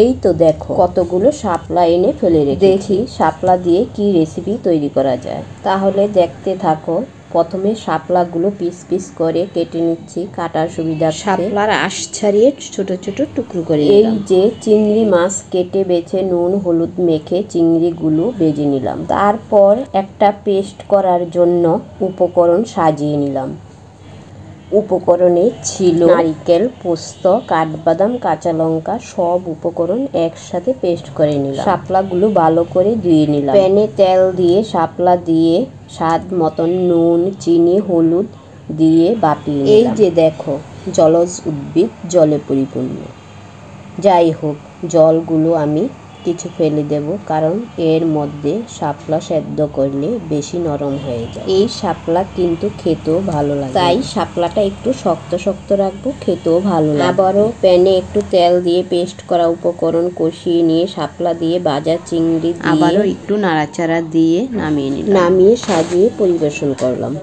এই তো দেখো কতগুলো শাপলা এনে ফেলে রেখেছি। দেখি শাপলা দিয়ে কি রেসিপি তৈরি করা যায়। তাহলে দেখতে থাকো। প্রথমে শাপলাগুলো পিস পিস করে কেটে নিচ্ছি কাটার সুবিধা। শাপলার আঁশ ছাড়িয়ে ছোট ছোট টুকরো করে এই যে চিংড়ি মাছ কেটে বেছে নুন হলুদ মেখে চিংড়িগুলো ভেজে নিলাম। তারপর একটা পেস্ট করার জন্য উপকরণ সাজিয়ে নিলাম। উপকরণে ছিল নারকেল পোস্ত কাঠবাদাম কাঁচা লঙ্কা। সব উপকরণ একসাথে পেস্ট করে নিলাম। শাপলাগুলো ভালো করে ধুয়ে নিলাম। প্যানে তেল দিয়ে শাপলা দিয়ে স্বাদ মতন নুন চিনি হলুদ দিয়ে ভাপিয়ে নিলাম। এই যে দেখো জলজ উদ্ভিদ জলে পরিপূর্ণ। যাই হোক জলগুলো আমি কিছু ফেলে দেব, কারণ এর মধ্যে শাপলা সেদ্ধ করলে বেশি নরম হয়ে যায়। এই শাপলা কিন্তু খেতেও ভালো লাগে, তাই শাপলাটা একটু শক্ত শক্ত রাখবো, খেতেও ভালো লাগে। আবারও প্যানে একটু তেল দিয়ে পেস্ট করা উপকরণ কষিয়ে নিয়ে শাপলা দিয়ে ভাজা চিংড়ি দিয়ে আবারও একটু নাড়াচাড়া দিয়ে নামিয়ে নিলাম। নামিয়ে সাজিয়ে পরিবেশন করলাম।